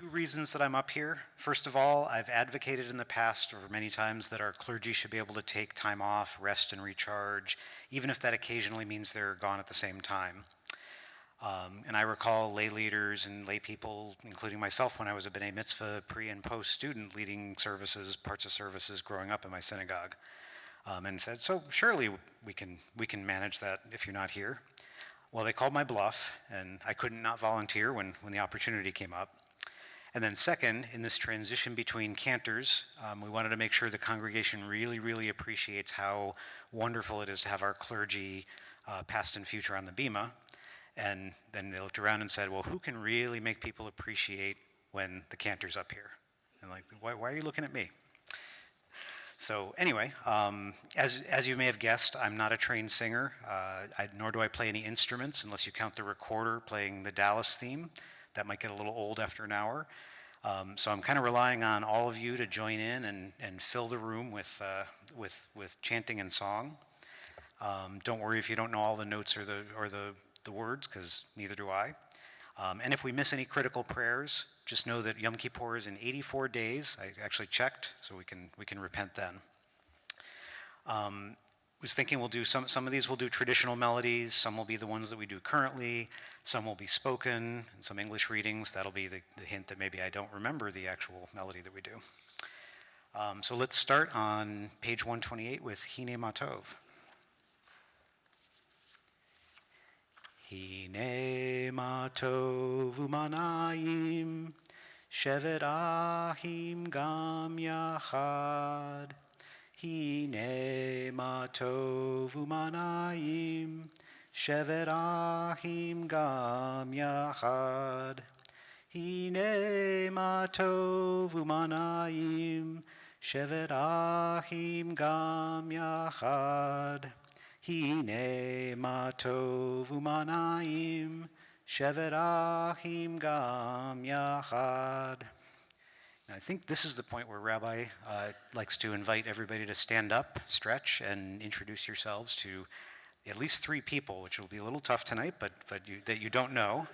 Two reasons that I'm up here. First of all, I've advocated in the past or many times that our clergy should be able to take time off, rest and recharge, even if that occasionally means they're gone at the same time. And I recall lay leaders and lay people, including myself when I was a B'nai Mitzvah pre and post student, leading services, parts of services growing up in my synagogue, and said, so surely we can manage that if you're not here. Well, they called my bluff, and I couldn't not volunteer when the opportunity came up. And then second, in this transition between cantors, we wanted to make sure the congregation really appreciates how wonderful it is to have our clergy, past and future, on the bima. And then they looked around and said, well, who can really make people appreciate when the cantor's up here? And like, why are you looking at me? So anyway, as you may have guessed, I'm not a trained singer, nor do I play any instruments unless you count the recorder playing the Dallas theme. That might get a little old after an hour. So I'm kind of relying on all of you to join in and fill the room with chanting and song. Don't worry if you don't know all the notes or the words, because neither do I. And if we miss any critical prayers, just know that Yom Kippur is in 84 days. I actually checked, so we can repent then. Was thinking we'll do some of these we'll do traditional melodies, some will be the ones that we do currently, some will be spoken, and some English readings. That'll be the hint that maybe I don't remember the actual melody that we do. So let's start on page 128 with Hine Matov. Hine Matov umanayim, shevet ahim gam yachad. Hine matov umanayim, shevet ahim gam yachad. Hine matov umanayim, shevet ahim gam yachad. Hine matov umanayim, shevet achim gam yachad. I think this is the point where Rabbi likes to invite everybody to stand up, stretch, and introduce yourselves to at least 3 people, which will be a little tough tonight, but that you don't know.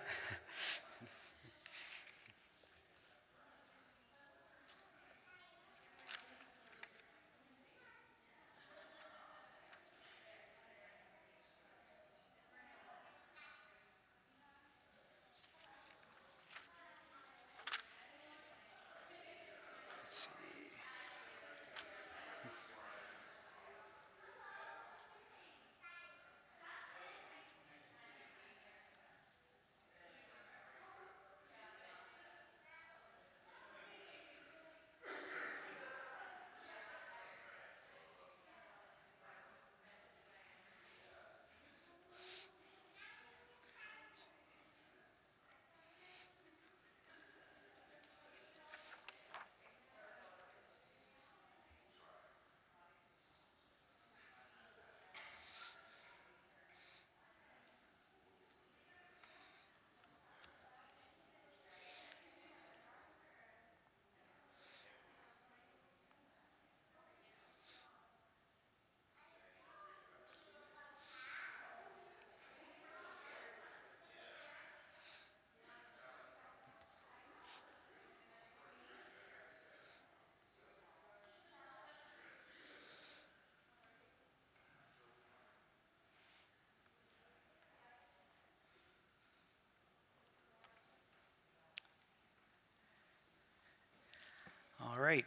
All right,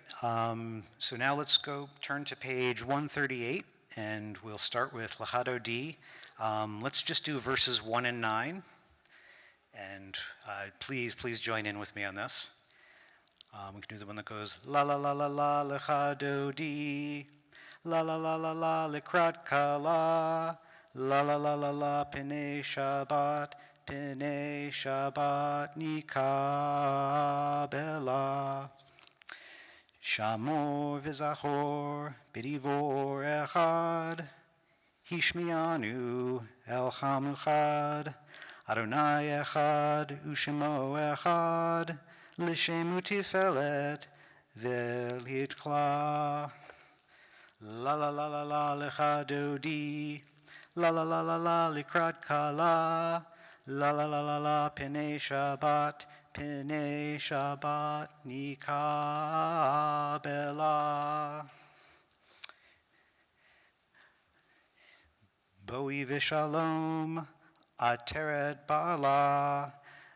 so now let's turn to page 138, and we'll start with Lachado D. Let's just do verses 1 and 9, and please join in with me on this. We can do the one that goes, la la la la la Lachado D, la la la la la Likrat Kala, la la la la la Pnei Shabbat Nikabela. Shamor v'zachor b'divor echad, hishmianu el chamuchad, Adonai echad u'shemo echad, l'shemu tifelet v'litkla. La la la la la lechado di, la la la la la likrat kala, la la la la la pnei Shabbat P'nei Shabbat Nikabela. Boi v'shalom, ateret ba'ala,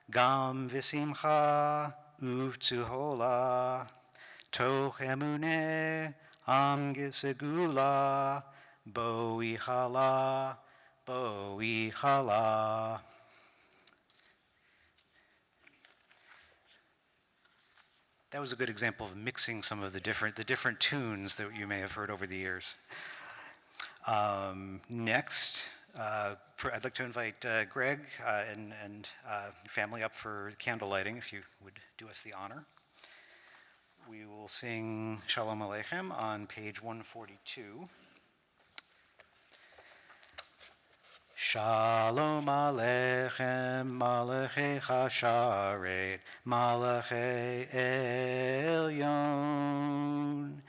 gam v'simcha, uv'tzuhola, toch emuneh, am gisegula, boi chala, boi chala. That was a good example of mixing some of the different tunes that you may have heard over the years. Next, I'd like to invite Greg and your family up for candle lighting, if you would do us the honor. We will sing Shalom Aleichem on page 142. Shalom Aleichem, Malachei Chasharet, Malachei Elyon.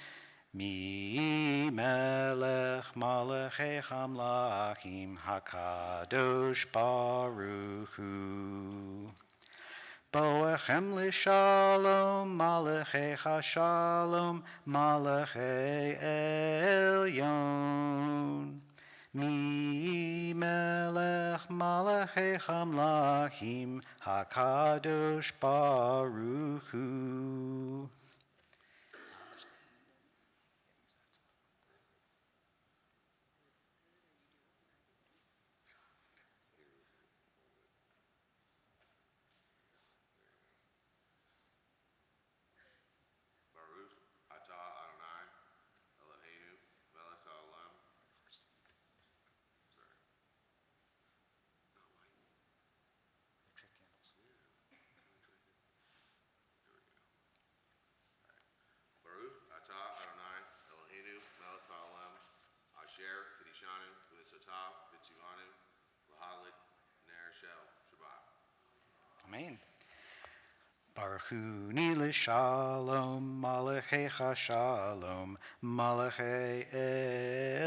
Mi melech malachei chamlachim hakadosh baruch hu. Boechem l'shalom malachei chashalom malachei elyon. Mi melech malachei chamlachim hakadosh baruch hu. Amen. Baruch hu ni l'shalom, malachecha shalom, malachei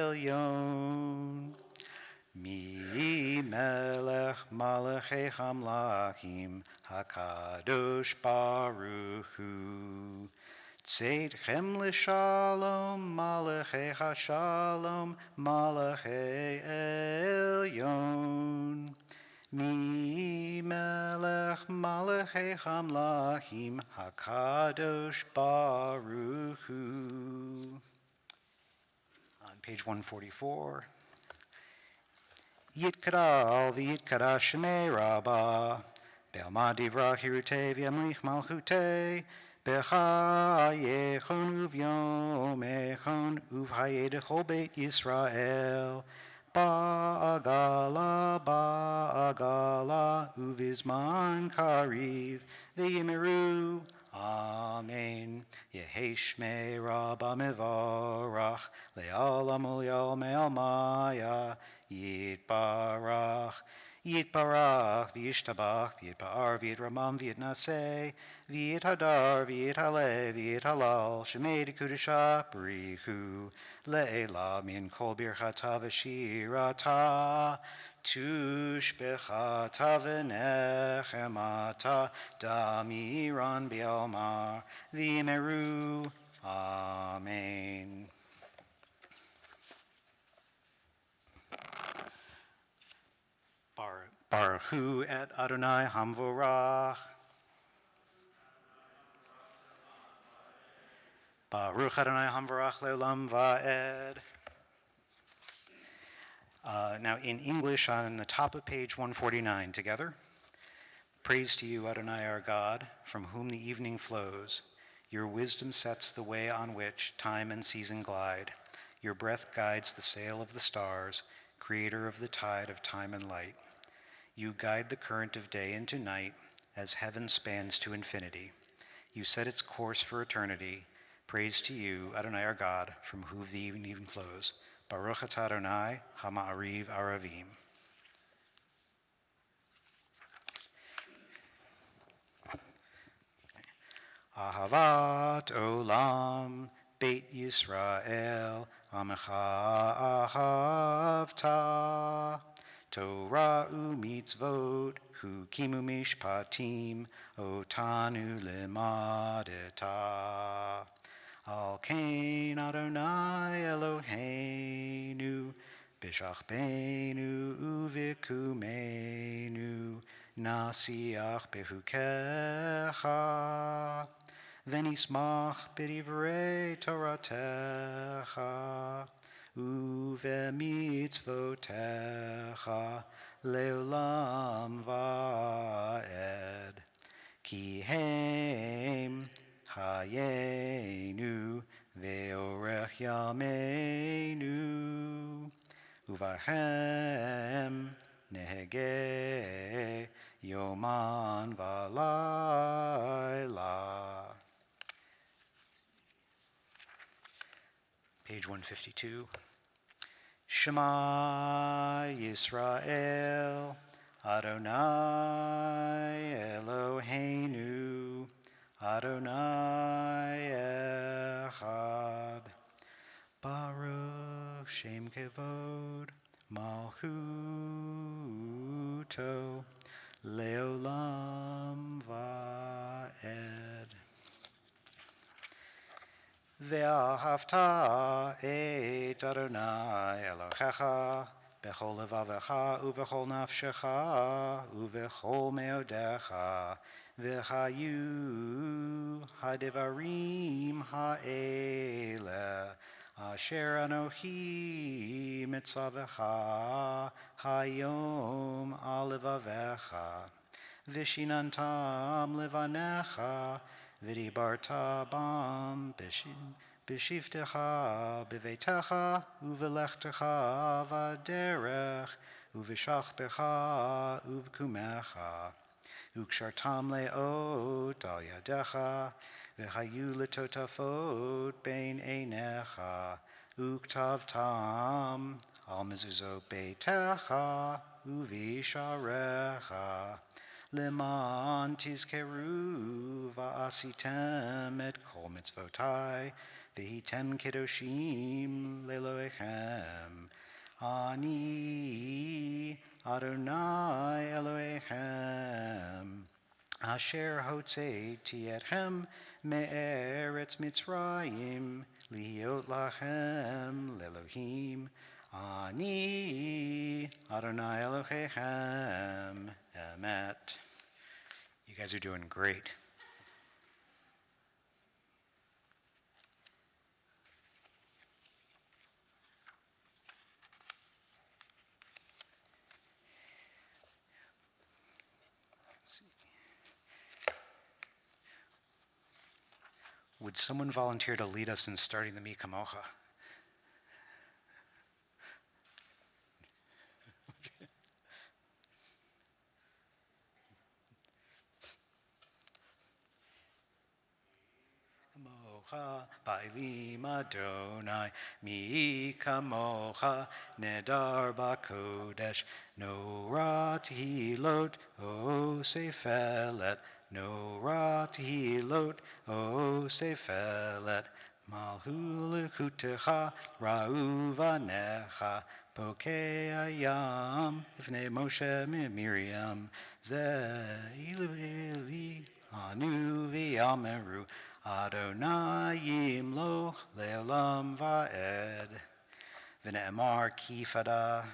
elyon. Mi melech malachei chamlachim, hakadosh baruch hu. Tzeitchem l'shalom, malachecha shalom, malachei elyon. Mi melech malachei chamlachim hakadosh baruch hu. On page 144. Yitkara v'yitkara shemei rabba, be'alma divra hirutei v'yamlich malchutei, becha yechon uv'yom echon uv'hayei dechol beit Yisrael. Ba'agala, uvizman kariv, v'yimeru, amen. Yehi shmei rabba mevarach, le'olam u'le'ol me'almaya, yitbarach, yitbarach, v'yishtabach, v'yitbar, v'yitramam, v'yitnaseh, v'yithadar, v'yithale, v'yithalal, shemei dekudesha, b'richu, le'ela min kol birchata v'shirata, tushbechata v'nechemata, damiran bi'almar, v'yimeru, amen. Baruch hu et Adonai hamvorach. Baruch Adonai hamvorach le'olam va'ed. Now in English on the top of page 149 together. Praise to you, Adonai our God, from whom the evening flows. Your wisdom sets the way on which time and season glide. Your breath guides the sail of the stars, creator of the tide of time and light. You guide the current of day into night as heaven spans to infinity. You set its course for eternity. Praise to you, Adonai our God, from whom the evening flows. Baruch atah Adonai, Hama'ariv Aravim. Ahavat olam, Beit Yisrael, Amecha ahavta. Torah u'mitzvot, hukimu mishpatim, otanu limadeta. Al kain Adonai Eloheinu, b'shachbenu uvikumenu, nasiach behukecha, v'nismach b'divrei Toratecha, uve'mitzvotecha, leolam va'ed. Ki hem hayenu ve'orech yameinu, uvahem nehege yoman v'layla. Page 152. Shema Yisrael, Adonai Eloheinu, Adonai Echad. Baruch Shem Kevod Malchuto Leolam Va'ed. Ve'ahavta et Adonai Elohecha bechol levavecha uvechol nafshecha uvechol meodecha v'chayu hadevarim ha'ele asher anochi mitzavecha hayom al levavecha v'shinantam levanecha v'dibarta bam b'shivtecha b'veitecha uvelechtecha v'derech uv'shachbecha uv'kumecha ukshartam le'ot al yadecha v'chayu letotafot bein einecha uktavtam al mezuzot beitecha uv'isharecha Leman tizkeru va'asitem et kol mitzvotai v'hitem kedoshim le'Elohechem. Ani Adonai Elohechem asher hotzeiti etchem me'eretz Mitzrayim lihiot lachem le'Elohim. Ani Adonai Elohechem Emet. You guys are doing great. Let's see. Would someone volunteer to lead us in starting the Mi Kamocha? Ba'elim Adonai, mi kamocha, nedar ba'kodesh, norat hilot, o sefelet, norat hilot, o sefelet, malhu lekutecha, ra'u vanecha, pokei ayam, ifnei Moshe Miriam, ze'ili anu v'yameru, Adonai yimloch le'olam va'ed. V'ne'emar kifada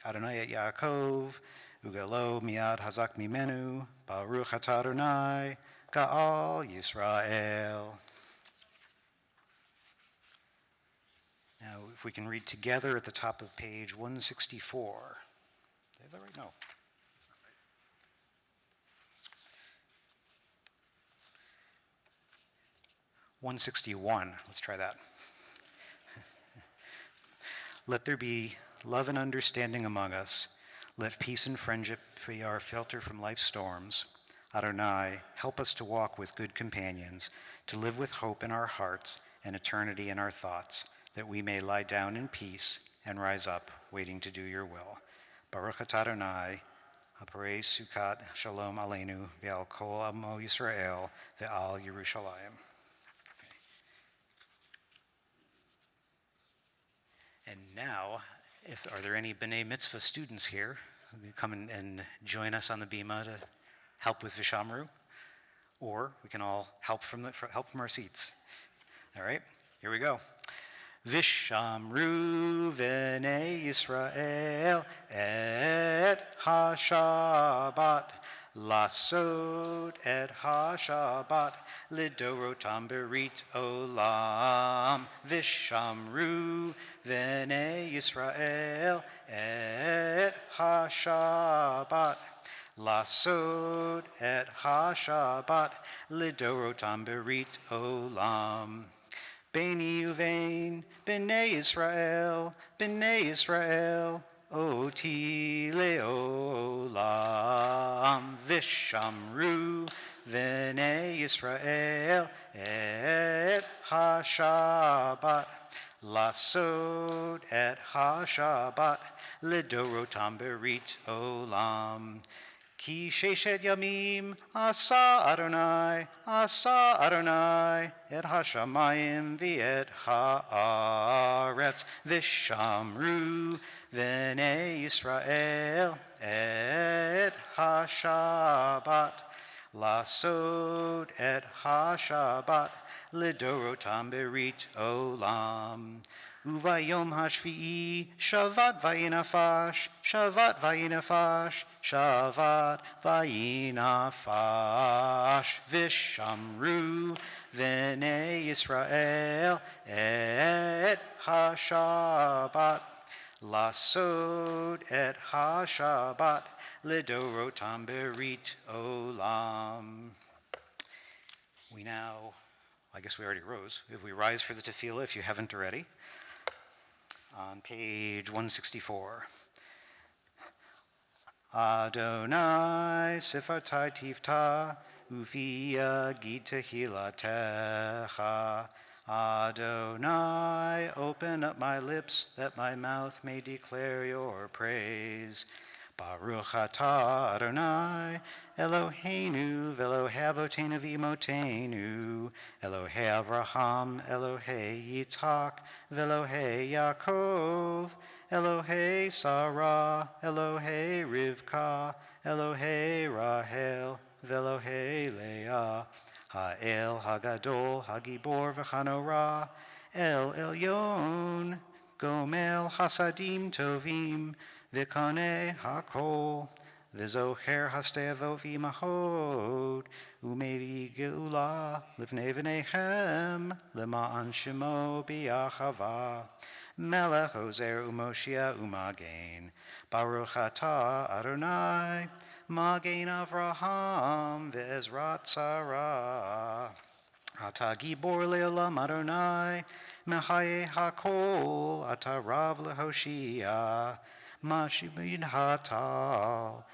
Adonai et Yaakov ugalo miad hazak mimenu baruch atah Adonai ka'al Yisrael. Now, if we can read together at the top of page 164. Did I have that right? No. 161. Let's try that. Let there be love and understanding among us. Let peace and friendship be our filter from life's storms. Adonai, help us to walk with good companions, to live with hope in our hearts and eternity in our thoughts, that we may lie down in peace and rise up, waiting to do your will. Baruch atah Adonai, haparei sukat shalom aleinu, ve'al kol amo Yisrael, ve'al Yerushalayim. And now, Are there any B'nai Mitzvah students here who can come and join us on the Bima to help with Vishamru? Or we can all help from our seats. All right, here we go. Vishamru v'nei Yisrael et ha-Shabbat, lasot et ha-Shabbat, lidorotam berit olam. Vishamru v'nei Yisrael et ha-Shabbat, lasot et ha-Shabbat, lidorotam berit olam. Beni uvein, b'nei Yisrael, oti leolam. Vishamru v'nei Yisrael et ha-Shabbat, lasot et ha-Shabbat, lidorotam berit olam. Ki sheshet yamim asa Adonai et hashamayim v'et haaretz. Vishamru v'nei Yisrael et ha-Shabbat, lasot et ha-Shabbat, lidorotam berit olam. Uvayom hashvi'i shavat vayinafash, shavat vayinafash. Vishamru v'nei Yisrael et ha-Shabbat, lasot et ha-Shabbat, lidorotam berit olam. We now, I guess we already rose. If we rise for the tefillah, if you haven't already, on page 164. Adonai sifatai tifta, ufia gita hilatecha. Adonai, open up my lips, that my mouth may declare your praise. Baruch atah Adonai, Eloheinu v'Elohei Avotenu v'Imotenu, Elohei Avraham, Elohei Yitzhak, v'Elohei Yaakov, Elohei Sarah, Elohei Rivka, Elohei Rahel, v'Elohei Leah, Ha'el Hagadol, Hagibor v'Chanorah, El Elyon, Gomel Hasadim Tovim, V'konei hakol, v'zocher hastevot v'imahot, u'mevi geula livnei v'neihem, lema'an shemo b'yachava, melech ozer u'moshia u'magen, baruch atah Adonai, magen Avraham v'ezrat Sarah. Ata gibor le'olam Adonai, mechaye hakol, ata rav lehoshia, Mashibin hatal,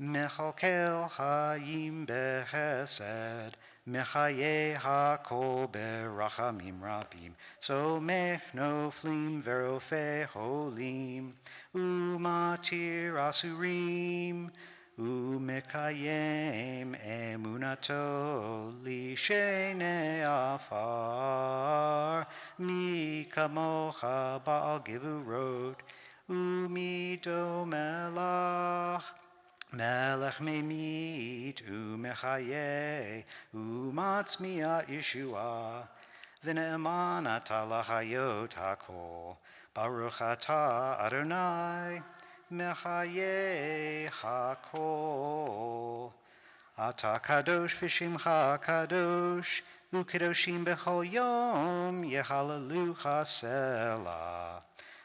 Mechalkel hayim behesed, Mechaye hakol berachamim rabim, Somech noflim verofe holim, Umatir asurim, Umekayem emunato lishene afar, Mi kamocha ba'al givurot, Umido melach, melech memit, umechaye, umatzmiya Yeshua, v'ne'eman ata lahayot hakol, baruch atah Adonai, mechaye hakol. Ata kadosh v'shimcha kadosh, u'kadoshim b'chol yom, yehalalu chasela.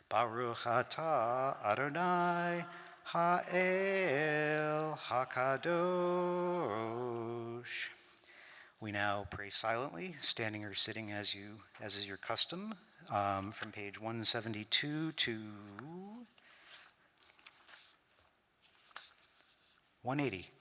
Baruch atah Adonai Ha'el HaKadosh. We now pray silently, standing or sitting as is your custom, from page 172 to 180.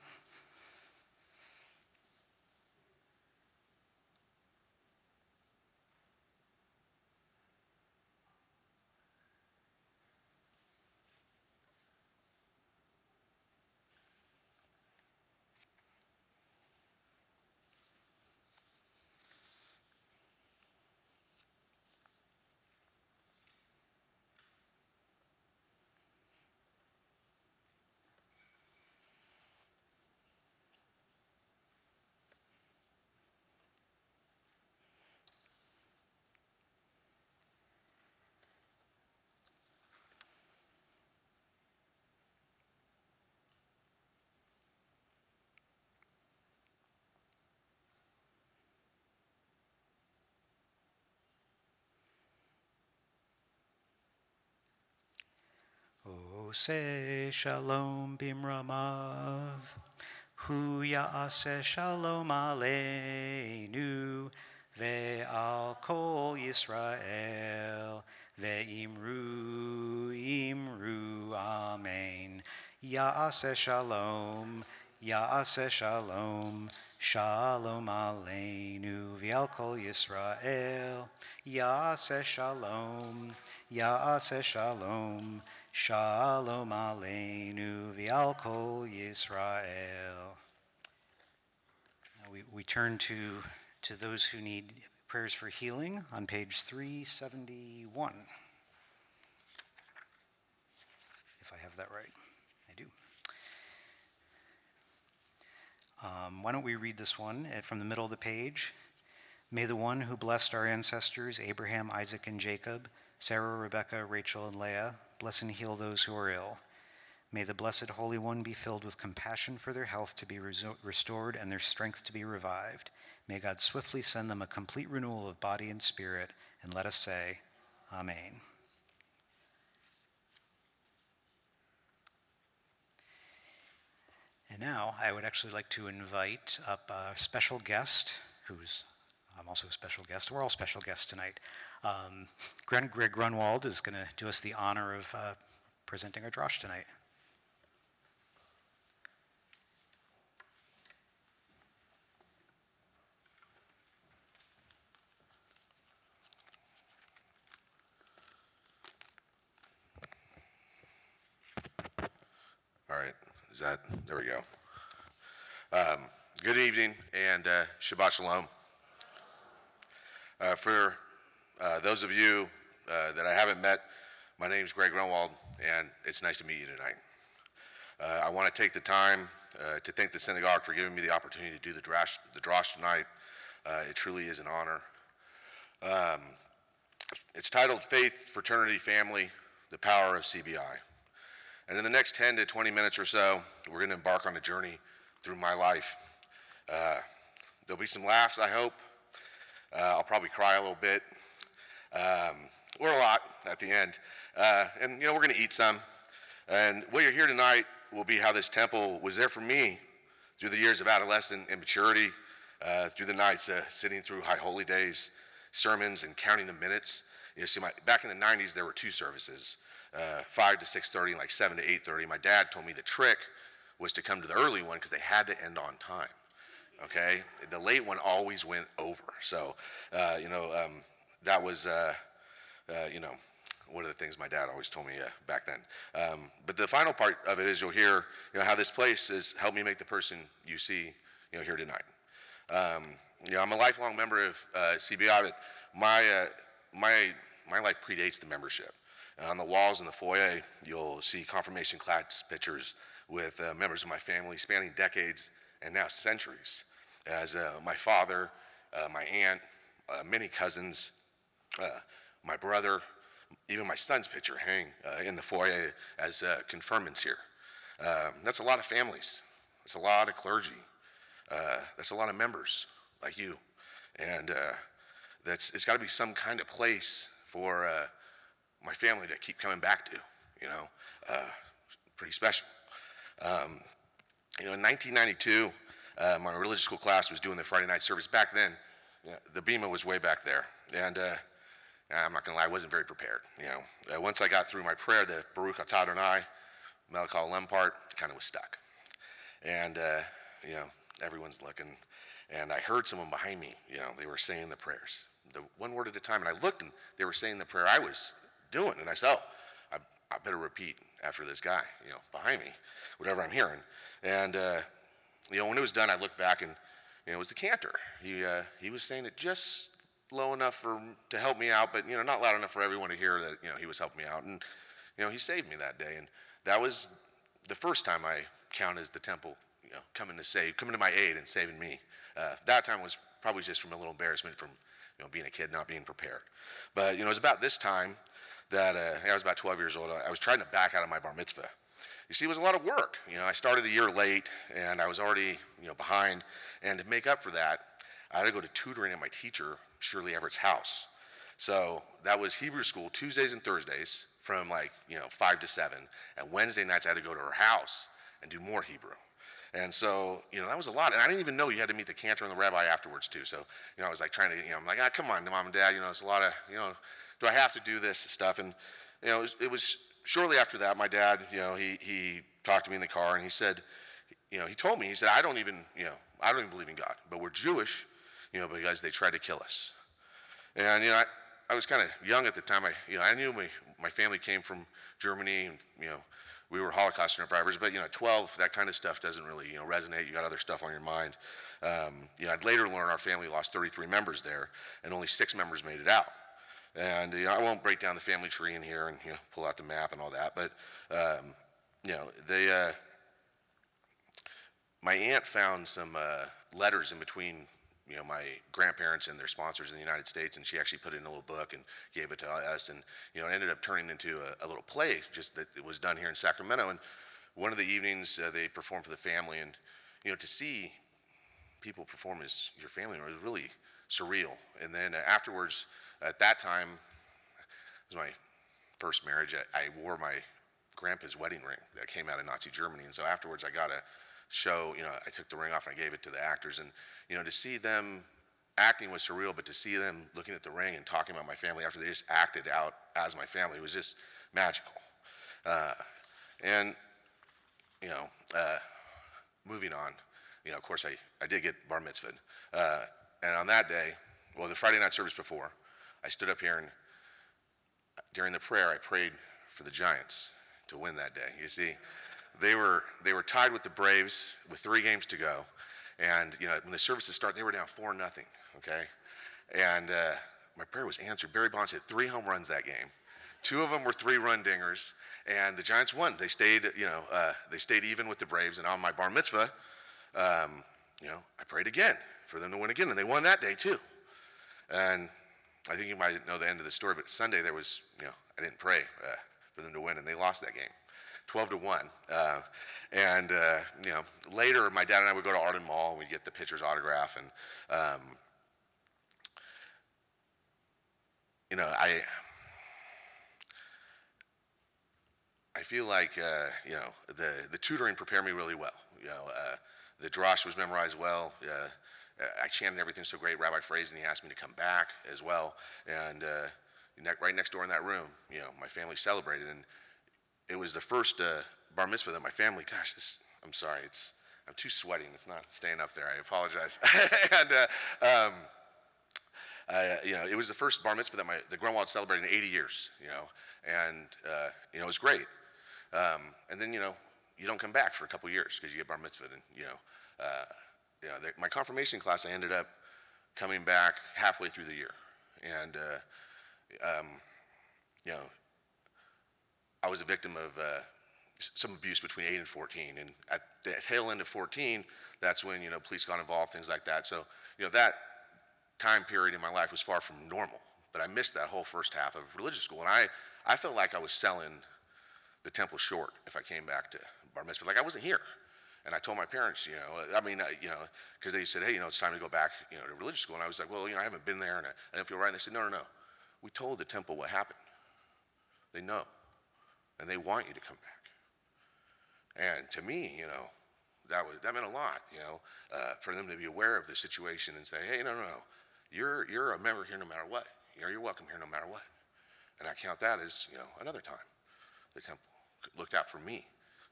Ose shalom bimramav. Hu ya'aseh shalom aleinu. Ve'al kol Yisrael. Ve'imru imru amen. Ya'aseh shalom. Ya'aseh shalom. Shalom aleinu. Ve'al kol Yisrael. Ya'aseh shalom. Ya'aseh shalom. Shalom aleinu v'al kol Yisrael. Now we turn to those who need prayers for healing on page 371. If I have that right, I do. Why don't we read this one from the middle of the page? May the one who blessed our ancestors, Abraham, Isaac, and Jacob, Sarah, Rebekah, Rachel, and Leah, bless and heal those who are ill. May the Blessed Holy One be filled with compassion for their health to be restored and their strength to be revived. May God swiftly send them a complete renewal of body and spirit, and let us say, Amen. And now I would actually like to invite up a special guest I'm also a special guest. We're all special guests tonight. Greg Grunwald is going to do us the honor of presenting our drosh tonight. All right, there we go. Good evening and Shabbat Shalom. For those of you that I haven't met, my name is Greg Grunwald, and it's nice to meet you tonight. I want to take the time to thank the synagogue for giving me the opportunity to do the drosh tonight. It truly is an honor. It's titled Faith, Fraternity, Family, the Power of CBI. And in the next 10 to 20 minutes or so, we're going to embark on a journey through my life. There'll be some laughs, I hope. I'll probably cry a little bit, or a lot at the end. And, we're going to eat some. And what you'll hear tonight will be how this temple was there for me through the years of adolescent immaturity, through the nights sitting through High Holy Days, sermons, and counting the minutes. Back in the 90s, there were two services. 5 to 6:30 and like 7 to 8:30. My dad told me the trick was to come to the early one because they had to end on time. Okay, the late one always went over. So, that was, one of the things my dad always told me back then. But the final part of it is you'll hear, how this place has helped me make the person you see, here tonight. I'm a lifelong member of CBI, but my life predates the membership. On the walls in the foyer, you'll see confirmation class pictures with members of my family spanning decades and now centuries. As my father, my aunt, many cousins, my brother, even my son's picture hang in the foyer as confirmants here. That's a lot of families. That's a lot of clergy. That's a lot of members like you. And it's got to be some kind of place for my family to keep coming back to, pretty special. In 1992, my religious school class was doing the Friday night service. Back then, the Bema was way back there. And I'm not gonna lie, I wasn't very prepared. Once I got through my prayer, the Baruch Atah Adonai, Melech HaOlam part, kind of was stuck. And, everyone's looking. And I heard someone behind me, they were saying the prayers, the one word at a time. And I looked and they were saying the prayer I was doing. And I said, I better repeat after this guy, behind me, whatever I'm hearing. And, when it was done, I looked back and, it was the cantor. He was saying it just low enough to help me out, but, not loud enough for everyone to hear that, he was helping me out. And, he saved me that day. And that was the first time I counted as the temple, coming to my aid and saving me. That time was probably just from a little embarrassment from, being a kid, not being prepared. But, it was about this time that I was about 12 years old. I was trying to back out of my bar mitzvah. You see, it was a lot of work. I started a year late, and I was already, behind. And to make up for that, I had to go to tutoring at my teacher, Shirley Everett's house. So that was Hebrew school Tuesdays and Thursdays from like, 5 to 7. And Wednesday nights I had to go to her house and do more Hebrew. And so, that was a lot. And I didn't even know you had to meet the cantor and the rabbi afterwards too. So, I was like trying to, I'm like, come on, mom and dad, it's a lot of, do I have to do this stuff? And, it was shortly after that, my dad, he talked to me in the car and he said, he told me, he said, I don't even believe in God, but we're Jewish, because they tried to kill us. And, I was kind of young at the time. I knew my family came from Germany and, we were Holocaust survivors, but 12, that kind of stuff doesn't really resonate. You got other stuff on your mind. I'd later learn our family lost 33 members there, and only 6 members made it out. And I won't break down the family tree in here and pull out the map and all that, but they my aunt found some letters in between my grandparents and their sponsors in the United States, and she actually put it in a little book and gave it to us, and it ended up turning into a little play just that it was done here in Sacramento. And one of the evenings they performed for the family, and to see people perform as your family was really surreal. And then afterwards, at that time, it was my first marriage. I wore my grandpa's wedding ring that came out of Nazi Germany, and so afterwards I got a show, I took the ring off and I gave it to the actors, and to see them acting was surreal, but to see them looking at the ring and talking about my family after they just acted out as my family was just magical. And moving on, of course I did get bar mitzvahed, and on that day, well, the Friday night service before, I stood up here and during the prayer I prayed for the Giants to win that day. You see, they were tied with the Braves with 3 games to go, and when the services started, they were down 4-0. Okay, and my prayer was answered. Barry Bonds hit 3 home runs that game. 2 of them were 3-run dingers, and the Giants won. They stayed, they stayed even with the Braves. And on my bar mitzvah, I prayed again for them to win again, and they won that day too. And I think you might know the end of the story, but Sunday there was, I didn't pray for them to win, and they lost that game. 12-1, and later my dad and I would go to Arden Mall and we'd get the pitcher's autograph, and I feel like the tutoring prepared me really well. The drosh was memorized well. I chanted everything so great. Rabbi Frazen, he asked me to come back as well, and right next door in that room, my family celebrated, and it was the first bar mitzvah that my family, I'm sorry, I'm too sweaty and it's not staying up there. I apologize. And, it was the first bar mitzvah that the Grunwald celebrated in 80 years, and, it was great. And then, you don't come back for a couple years because you get bar mitzvah. And, my confirmation class, I ended up coming back halfway through the year. And, I was a victim of some abuse between 8 and 14, and at the tail end of 14, that's when police got involved, things like that. So that time period in my life was far from normal, but I missed that whole first half of religious school, and I felt like I was selling the temple short if I came back to bar mitzvah. Like I wasn't here, and I told my parents, because they said, hey, it's time to go back, to religious school, and I was like, well, I haven't been there, and I don't feel right. And they said, no, we told the temple what happened. They know. And they want you to come back. And to me, that meant a lot, for them to be aware of the situation and say, hey, no, you're a member here no matter what. You're welcome here no matter what. And I count that as, another time the temple looked out for me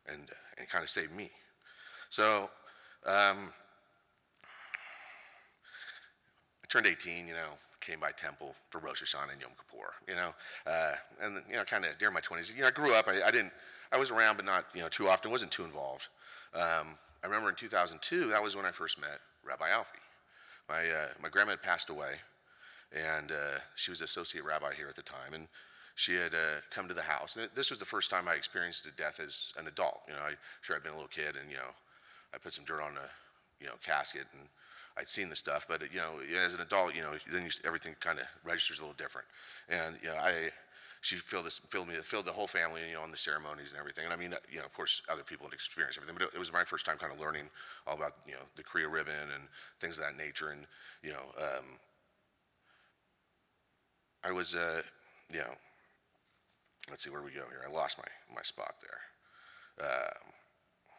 and kind of saved me. So I turned 18, came by temple for Rosh Hashanah and Yom Kippur, and kind of during my 20s, I grew up. I was around, but not, too often. Wasn't too involved. I remember in 2002, that was when I first met Rabbi Alfie. My grandma had passed away, and she was associate rabbi here at the time, and she had come to the house. And this was the first time I experienced a death as an adult. I'd been a little kid, and I put some dirt on a casket, and I'd seen the stuff, but as an adult, then everything kind of registers a little different. And she filled the whole family, on the ceremonies and everything. And I mean, of course, other people had experienced everything, but it was my first time kind of learning all about the Kriya ribbon and things of that nature. And I was, you know, let's see where we go here. I lost my spot there.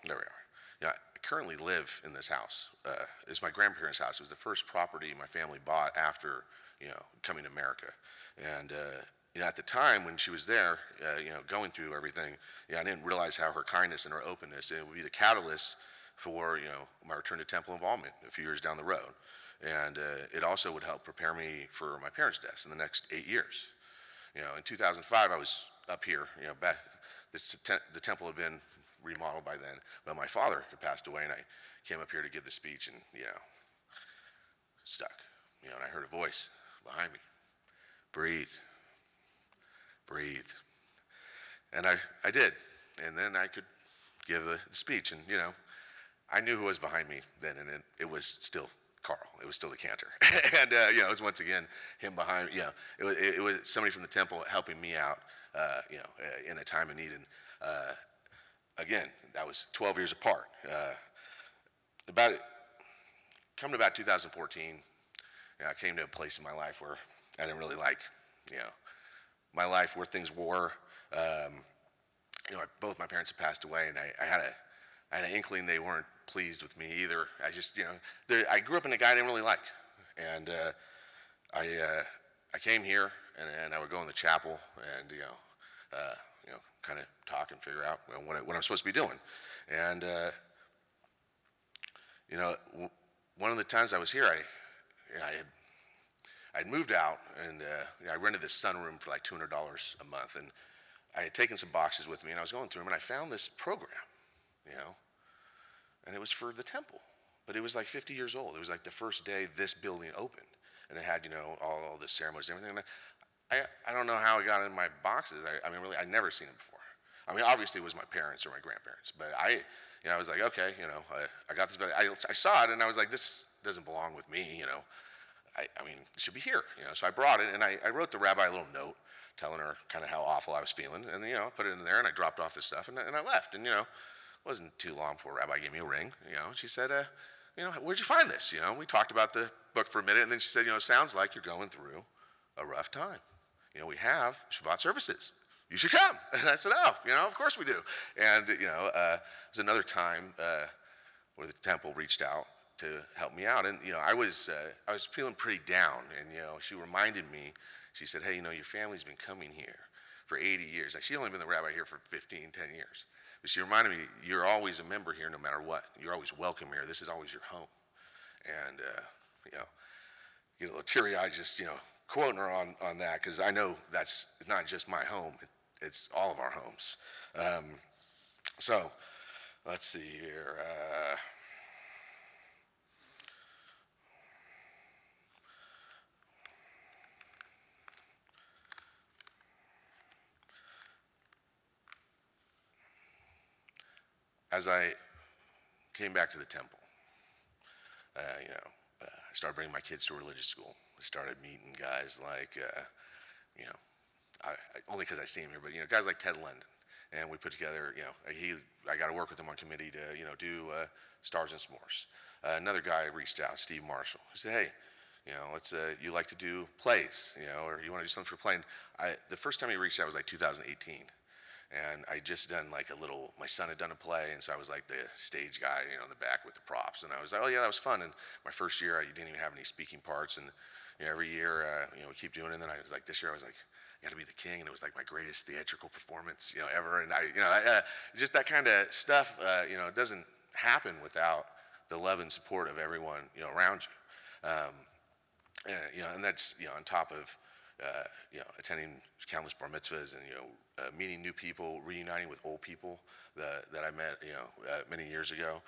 There we are. Yeah, I currently live in this house. It's my grandparents' house. It was the first property my family bought after, coming to America. And, at the time when she was there, going through everything, I didn't realize how her kindness and her openness, it would be the catalyst for, my return to temple involvement a few years down the road. And it also would help prepare me for my parents' deaths in the next 8 years. In 2005, I was up here, back, the temple had been remodeled by then, but my father had passed away, and I came up here to give the speech, and stuck, and I heard a voice behind me, breathe, breathe, and I did, and then I could give the speech, and I knew who was behind me then, and it was still Carl. It was still the cantor, and it was once again him behind. It was somebody from the temple helping me out, in a time of need, and again, that was 12 years apart. Coming to about 2014, I came to a place in my life where I didn't really like, my life, where things were. Both my parents had passed away, and I had an inkling they weren't pleased with me either. I just, I grew up in a guy I didn't really like, and I came here, and I would go in the chapel, and kind of talk and figure out what I'm supposed to be doing. And one of the times I was here, I'd moved out, and I rented this sunroom for like $200 a month, and I had taken some boxes with me, and I was going through them, and I found this program, and it was for the temple, but it was like 50 years old. It was like the first day this building opened, and it had all the ceremonies and everything. And I don't know how it got in my boxes. I mean, really, I'd never seen it before. I mean, obviously it was my parents or my grandparents, but I was like, okay, I got this, but I saw it, and I was like, this doesn't belong with me, I mean, it should be here, So I brought it, and I wrote the rabbi a little note telling her kind of how awful I was feeling, and put it in there, and I dropped off this stuff, and I left, and it wasn't too long before Rabbi gave me a ring, and she said, where'd you find this? We talked about the book for a minute, and then she said, it sounds like you're going through a rough time. We have Shabbat services. You should come. And I said, oh, of course we do. And, there's another time where the temple reached out to help me out. And, I was feeling pretty down. And, she reminded me, she said, hey, your family's been coming here for 80 years. Like, she'd only been the rabbi here for 10 years. But she reminded me, you're always a member here no matter what. You're always welcome here. This is always your home. And, get a little teary-eyed just, quoting her on that, because I know it's not just my home. It's all of our homes. So let's see here. As I came back to the temple, I started bringing my kids to religious school. I started meeting guys like, only because I see him here, but guys like Ted London, and we put together, I got to work with him on committee to, do Stars and S'mores. Another guy reached out, Steve Marshall. He said, hey, you like to do plays, or you want to do something for playing. The first time he reached out was like 2018. And I just done like my son had done a play, and so I was like the stage guy, in the back with the props. And I was like, oh yeah, that was fun. And my first year, I didn't even have any speaking parts. And every year, we keep doing it. And then I was like, this year, I was like, I got to be the king. And it was like my greatest theatrical performance, ever. And just that kind of stuff, doesn't happen without the love and support of everyone, around you. And that's, on top of, attending countless bar mitzvahs and, meeting new people, reuniting with old people that I met, many years ago.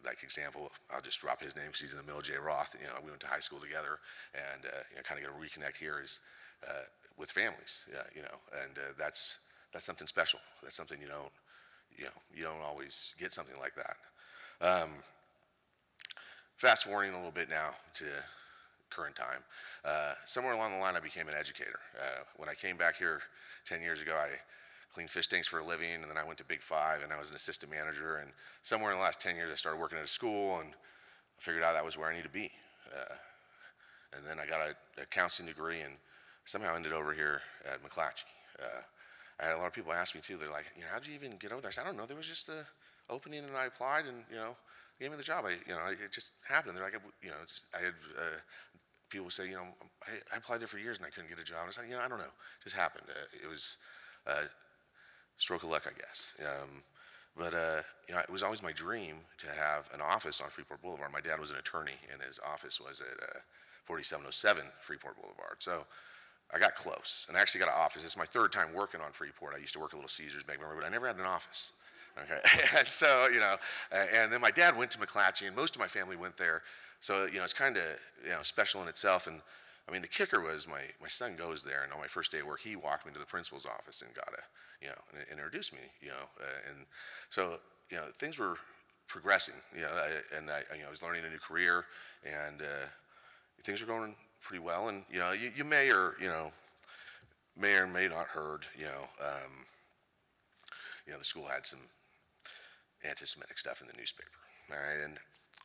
Like example, I'll just drop his name because he's in the middle of Jay Roth. We went to high school together, and kind of get a reconnect here is with families. And that's something special. That's something you don't always get something like that. Fast forwarding a little bit now to current time. Somewhere along the line, I became an educator. When I came back here 10 years ago, I cleaned fish tanks for a living, and then I went to Big Five, and I was an assistant manager. And somewhere in the last 10 years, I started working at a school, and I figured out that was where I need to be. And then I got a counseling degree and somehow ended over here at McClatchy. I had a lot of people ask me too. They're like, how'd you even get over there? I said, I don't know. There was just a opening and I applied and, gave me the job. It just happened. They're like, I had people say, I applied there for years and I couldn't get a job. I was like, I don't know. It just happened. It was a stroke of luck, I guess. But it was always my dream to have an office on Freeport Boulevard. My dad was an attorney, and his office was at 4707 Freeport Boulevard. So I got close, and I actually got an office. It's my third time working on Freeport. I used to work at Little Caesars back then, but I never had an office. Okay, and so and then my dad went to McClatchy, and most of my family went there. So it's kind of special in itself. And I mean, the kicker was my son goes there, and on my first day at work, he walked me to the principal's office and got and introduced me, and so things were progressing, and I was learning a new career, and things were going pretty well. And you may or may not heard, the school had some anti-Semitic stuff in the newspaper. All right, and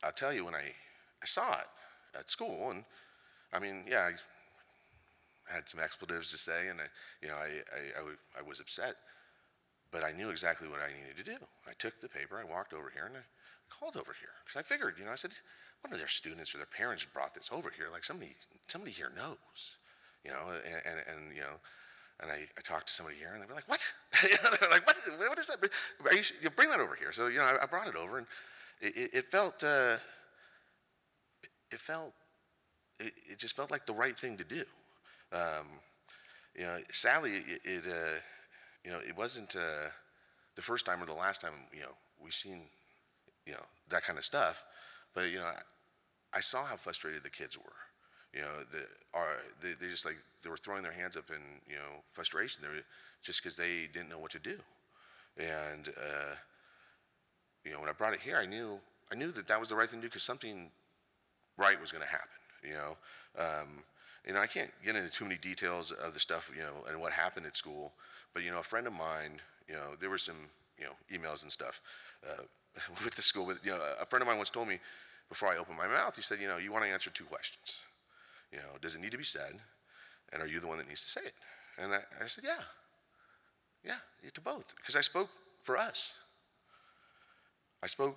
I'll tell you, when I saw it at school, and I mean, yeah, I had some expletives to say, and I was upset, but I knew exactly what I needed to do. I took the paper, I walked over here, and I called over here because I figured, I said, one of their students or their parents brought this over here. Like somebody here knows, and I talked to somebody here, and they were like, "What?" They're like, "What is that? You bring that over here." So I brought it over, and it just felt like the right thing to do. Sadly, it wasn't the first time or the last time we've seen that kind of stuff, but I saw how frustrated the kids were. They just they were throwing their hands up in frustration. They were, just because they didn't know what to do. And when I brought it here, I knew that was the right thing to do because something right was going to happen. I can't get into too many details of the stuff and what happened at school, but a friend of mine, there were some emails and stuff with the school, but a friend of mine once told me before I opened my mouth, he said, you want to answer two questions. Does it need to be said, and are you the one that needs to say it? And I said, yeah, to both, because I spoke for us. I spoke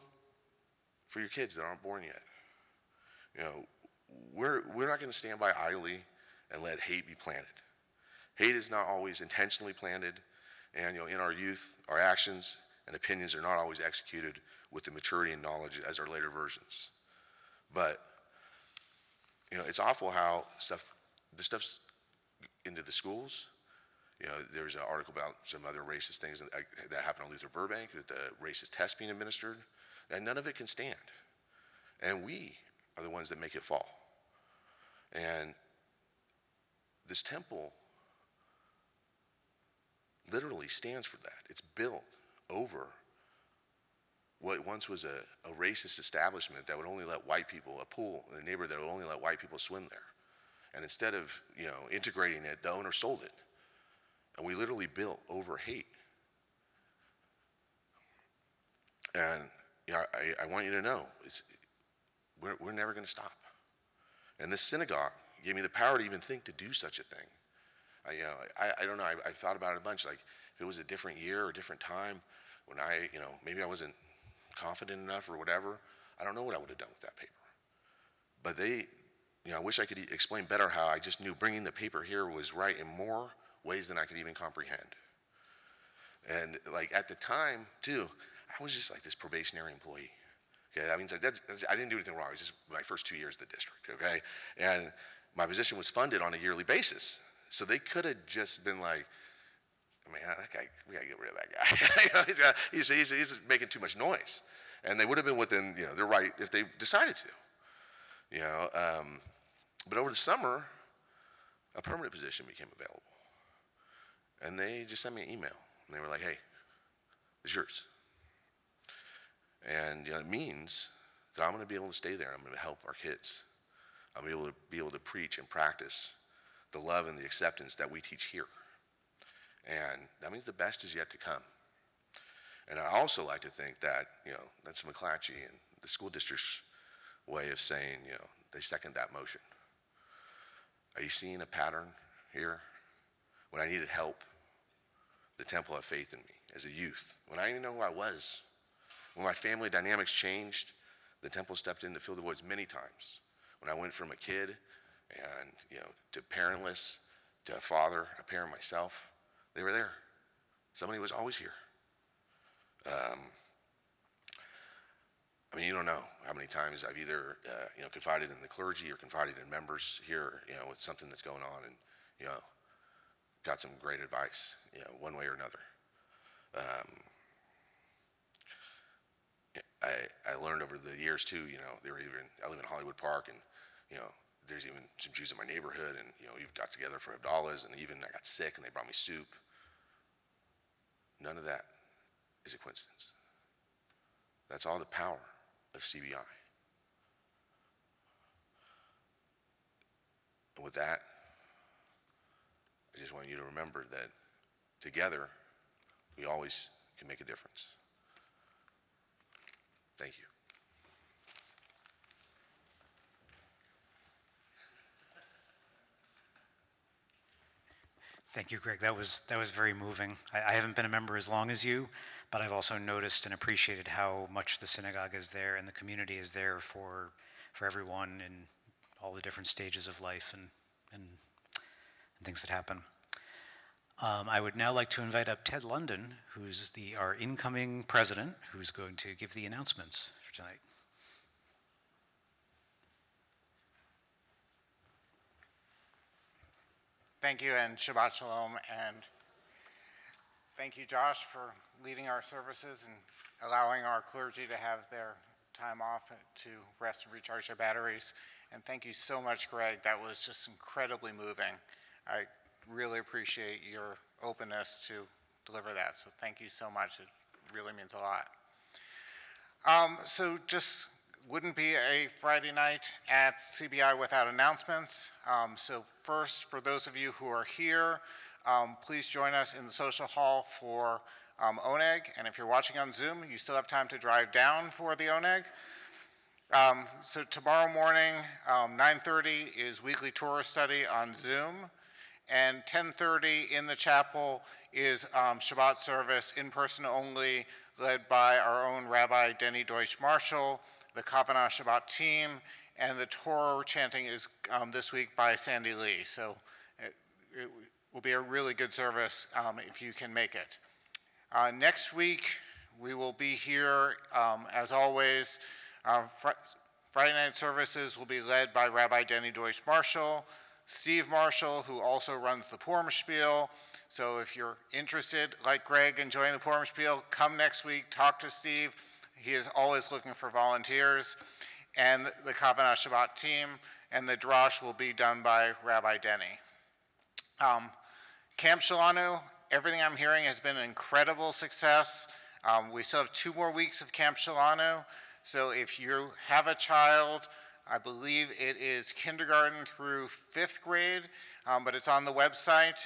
for your kids that aren't born yet. We're not going to stand by idly and let hate be planted. Hate is not always intentionally planted, and in our youth, our actions and opinions are not always executed with the maturity and knowledge as our later versions. But it's awful how this stuff's into the schools. There's an article about some other racist things that happened on Luther Burbank, with the racist test being administered, and none of it can stand. And we are the ones that make it fall. And this temple literally stands for that. It's built over what once was a racist establishment that would only let white people, a pool in a neighborhood that would only let white people swim there. And instead of integrating it, the owner sold it. And we literally built over hate. And I want you to know, we're never going to stop. And this synagogue gave me the power to even think to do such a thing. I don't know. I've thought about it a bunch. Like if it was a different year or a different time, when maybe I wasn't confident enough or whatever, I don't know what I would have done with that paper. But I wish I could explain better how I just knew bringing the paper here was right in more ways than I could even comprehend. And at the time too, I was just like this probationary employee. Okay, that means I didn't do anything wrong. It was just my first 2 years at the district. Okay, and my position was funded on a yearly basis, so they could have just been like, "Man, that guy, we gotta get rid of that guy. He's making too much noise," and they would have been within their right if they decided to. But over the summer, a permanent position became available, and they just sent me an email, and they were like, "Hey, it's yours." And it means that I'm going to be able to stay there. I'm going to help our kids. I'm going to be able to preach and practice the love and the acceptance that we teach here. And that means the best is yet to come. And I also like to think that, that's McClatchy and the school district's way of saying, they second that motion. Are you seeing a pattern here? When I needed help, the temple had faith in me as a youth. When I didn't know who I was, when my family dynamics changed, the temple stepped in to fill the voids many times. When I went from a kid and to parentless, to a father, a parent myself, they were there. Somebody was always here. I mean, you don't know how many times I've either confided in the clergy or confided in members here, with something that's going on, and got some great advice, one way or another. I learned over the years too, I live in Hollywood Park, and there's even some Jews in my neighborhood, and we've got together for Abdallahs, and even I got sick and they brought me soup. None of that is a coincidence. That's all the power of CBI. And with that, I just want you to remember that together, we always can make a difference. Thank you. Thank you, Greg. That was very moving. I haven't been a member as long as you, but I've also noticed and appreciated how much the synagogue is there and the community is there for everyone in all the different stages of life and things that happen. I would now like to invite up Ted London, who's our incoming president, who's going to give the announcements for tonight. Thank you, and Shabbat Shalom, and thank you, Josh, for leading our services and allowing our clergy to have their time off to rest and recharge their batteries. And thank you so much, Greg. That was just incredibly moving. I really appreciate your openness to deliver that, so thank you so much. It really means a lot. So just wouldn't be a Friday night at CBI without announcements. So first, for those of you who are here, please join us in the social hall for Oneg. And if you're watching on Zoom, you still have time to drive down for the Oneg. So tomorrow morning, 9:30 is weekly Torah study on Zoom. And 10:30 in the chapel is Shabbat service, in person only, led by our own Rabbi Denny Deutsch-Marshall, the Kavanah Shabbat team, and the Torah chanting is this week by Sandy Lee. So it will be a really good service if you can make it. Next week, we will be here, as always. Friday night services will be led by Rabbi Denny Deutsch-Marshall, Steve Marshall, who also runs the Purim Spiel. So if you're interested, like Greg, in joining the Purim Spiel, come next week, talk to Steve. He is always looking for volunteers. And the Kavanah Shabbat team, and the Drash will be done by Rabbi Denny. Camp Shalanu, everything I'm hearing has been an incredible success. We still have 2 more weeks of Camp Shalanu. So if you have a child, I believe it is kindergarten through 5th grade, but it's on the website.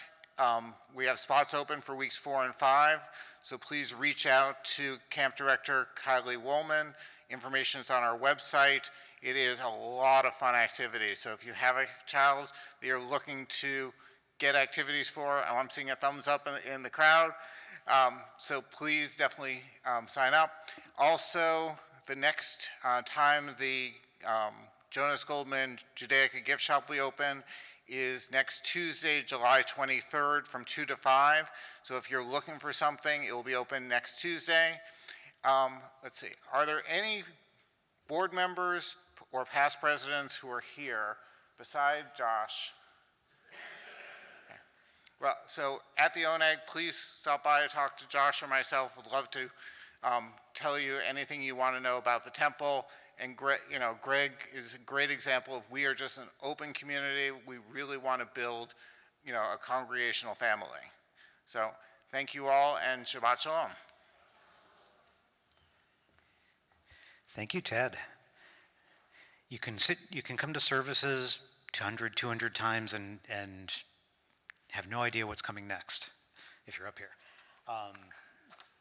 We have spots open for weeks 4 and 5, so please reach out to Camp Director Kylie Woolman. Information is on our website. It is a lot of fun activities, so if you have a child that you're looking to get activities for, I'm seeing a thumbs up in the crowd, so please definitely sign up. Also, the next time the Jonas Goldman Judaica gift shop will be open is next Tuesday, July 23rd from 2 to 5. So if you're looking for something, it will be open next Tuesday. Let's see, are there any board members or past presidents who are here beside Josh? Okay. Well, so at the Oneg, please stop by and talk to Josh or myself. We'd love to tell you anything you want to know about the temple. And Greg is a great example of we are just an open community. We really want to build, a congregational family. So thank you all, and Shabbat Shalom. Thank you, Ted. You can come to services 200, 200 times and have no idea what's coming next if you're up here.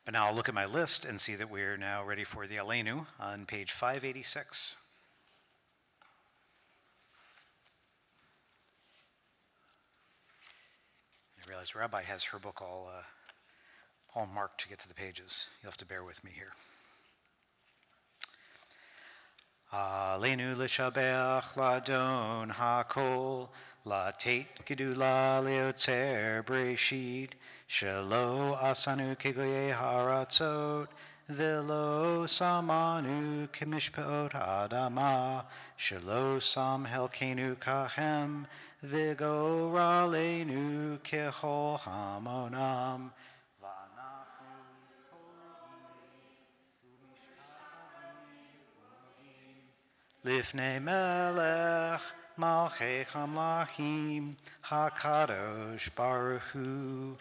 But now I'll look at my list and see that we're now ready for the Aleinu on page 586. realize Rabbi has her book all marked to get to the pages. You'll have to bear with me here. Aleinu l'shabeach ladon hakol, latet gedula leotzer breshit, shelo asanu kegoye haratzot, velo samanu kemishpeot adama, shelo sam helkenu kahem, vigoralenu kechol hamonam. Lifnei melech malchei hamlachim hakadosh baruch hu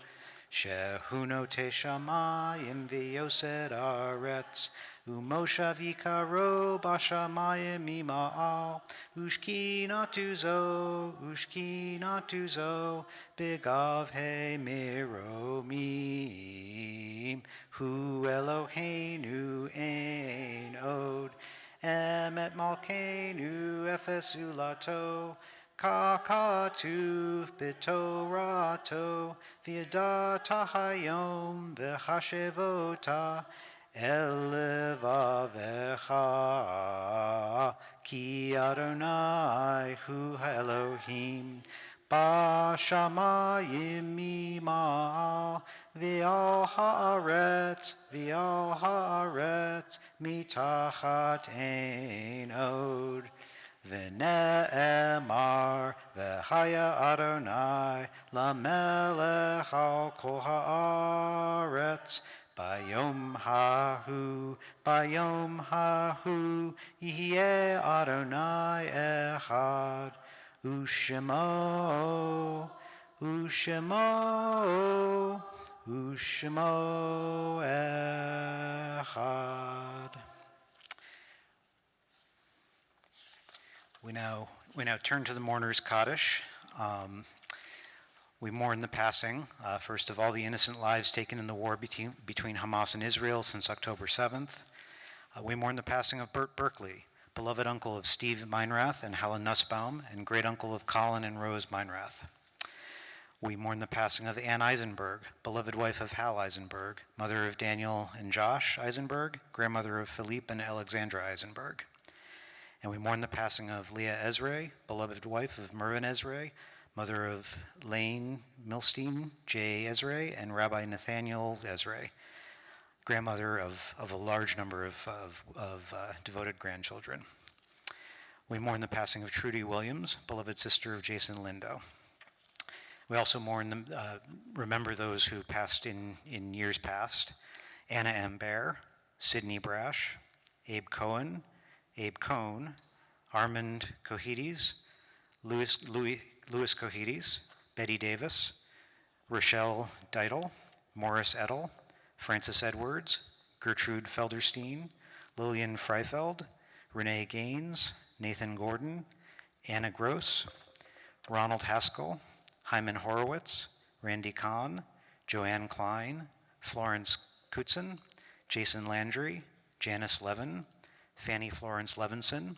shehu notei shamayim v'yosed aretz umoshav yikaro bashamayim ima'al ushkinatu zo begav he miromim hu Eloheinu ein od Emet malkeinu efesulato, kakatuv bitorato, v'yadata hayom v'chashevota, elevavecha, ki Adonai hu Elohim, bashamayim ima'al, V'al haaretz, mitachat ein od. V'ne'emar, v'haya Adonai, lamelech al kol haaretz. Bayom hahu, yihye Adonai echad. Ushemo echad. We now turn to the mourner's Kaddish. We mourn the passing, first of all, the innocent lives taken in the war between Hamas and Israel since October 7th. We mourn the passing of Bert Berkeley, beloved uncle of Steve Meinrath and Helen Nussbaum, and great uncle of Colin and Rose Meinrath. We mourn the passing of Ann Eisenberg, beloved wife of Hal Eisenberg, mother of Daniel and Josh Eisenberg, grandmother of Philippe and Alexandra Eisenberg. And we mourn the passing of Leah Ezray, beloved wife of Mervyn Ezray, mother of Lane Milstein, Jay Ezray, and Rabbi Nathaniel Ezray, grandmother of a large number of devoted grandchildren. We mourn the passing of Trudy Williams, beloved sister of Jason Lindo. We also remember those who passed in years past: Anna M. Bear, Sidney Brash, Abe Cohn, Armand Cohides, Louis Cohides, Betty Davis, Rochelle Deitel, Morris Edel, Francis Edwards, Gertrude Felderstein, Lillian Freifeld, Renee Gaines, Nathan Gordon, Anna Gross, Ronald Haskell, Hyman Horowitz, Randy Kahn, Joanne Klein, Florence Kutzen, Jason Landry, Janice Levin, Fanny Florence Levinson,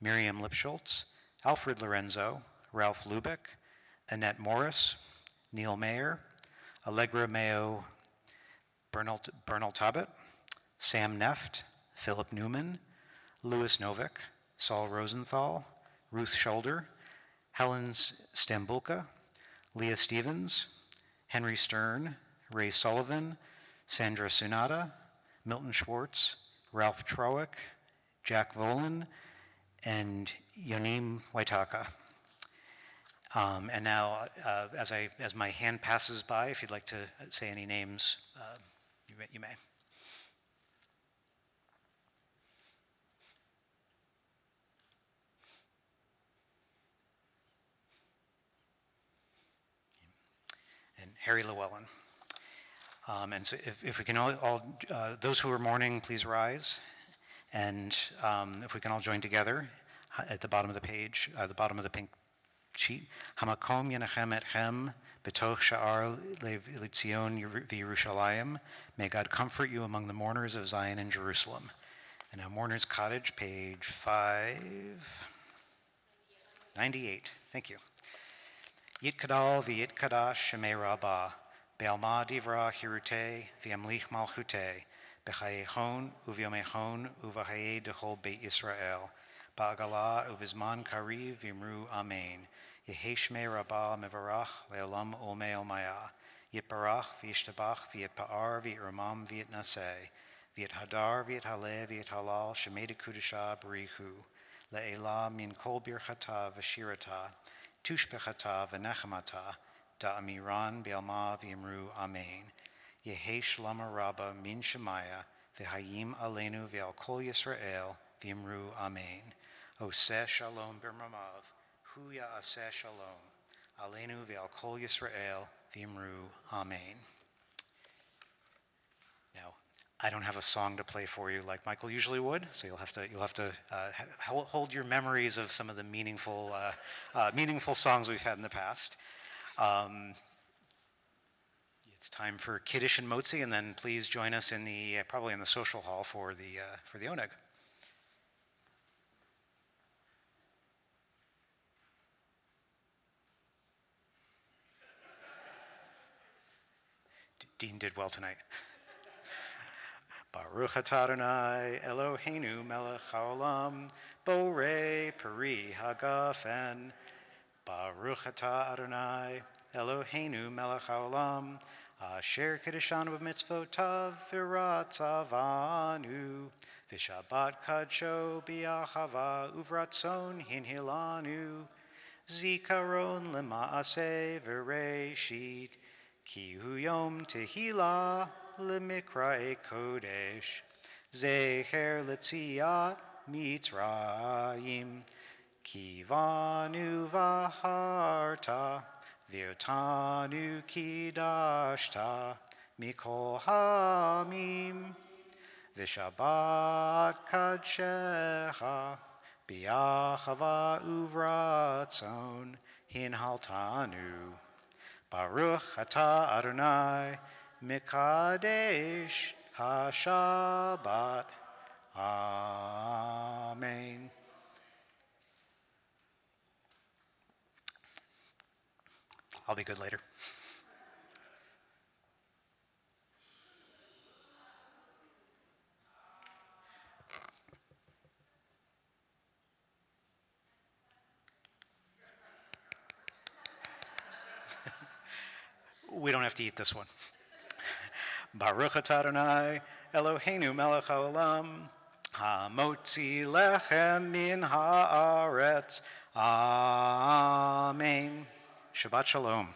Miriam Lipschultz, Alfred Lorenzo, Ralph Lubeck, Annette Morris, Neil Mayer, Allegra Mayo Bernal Tabet, Sam Neft, Philip Newman, Louis Novick, Saul Rosenthal, Ruth Shoulder, Helen Stambulka, Leah Stevens, Henry Stern, Ray Sullivan, Sandra Sunata, Milton Schwartz, Ralph Trowick, Jack Volan, and Yonim Waitaka. And now, as my hand passes by, if you'd like to say any names, you may. And Harry Llewellyn. And so if we can all those who are mourning, please rise. And if we can all join together at the bottom of the page, the bottom of the pink sheet. Hamakom yenachem etchem betoch sha'ar le'tzion v'Yerushalayim. May God comfort you among the mourners of Zion and Jerusalem. And now Mourner's Cottage, page 598. Thank you. Yitkadal v'yitkadash shemei rabbah, be'alma divra hirute v'yamlich malchute, b'chayechon uvyomechon uv'chayei dechol beit Yisrael, ba'agala uvizman kariv v'imru amen. Yehi shmei rabbah mevarach le'olam olmei olmaya, yitbarach v'yishtabach v'yitpa'ar v'yitramam v'yitnaseh, v'yithadar v'yithale v'yithalal shemei dekudesha b'richu, le'elah min kol birchata v'shirata, tushbechata v'nechamata, da'amiran bi'alma v'yimru amen. Yehi shlama rabba min shemaya, v'hayim aleinu v'al kol Yisrael, v'yimru amen. Oseh shalom b'rmamav, hu ya'aseh shalom, aleinu v'al kol Yisrael, v'yimru amen. Now, I don't have a song to play for you like Michael usually would, so you'll have to hold your memories of some of the meaningful songs we've had in the past. It's time for Kiddush and Motzi, and then please join us in the probably in the social hall for the oneg. Dean did well tonight. Baruch atah Adonai Eloheinu melech haolam, borei peri hagafen. Baruch atah Adonai Eloheinu melech haolam, asher kiddushanu b'mitzvotav v'ratzavanu, v'shabbat kadsho b'achava uvratzon hinhilanu, zikaron lema'aseh v'reishit, ki hu yom tehillah Lemikra Kodesh, Zecher Letziat Mitzrayim, Kivanu Vaharta, Viotanu Kidashta, Mikol Hamim, Vishabat Kadshecha, Biachava Uvratzon, Hinhaltanu, Baruch Atah Adonai, Mikadesh HaShabbat. Amen. I'll be good later. We don't have to eat this one. Baruch atah Adonai Eloheinu melech haolam, hamotzi lechem min haaretz. Amen. Shabbat shalom.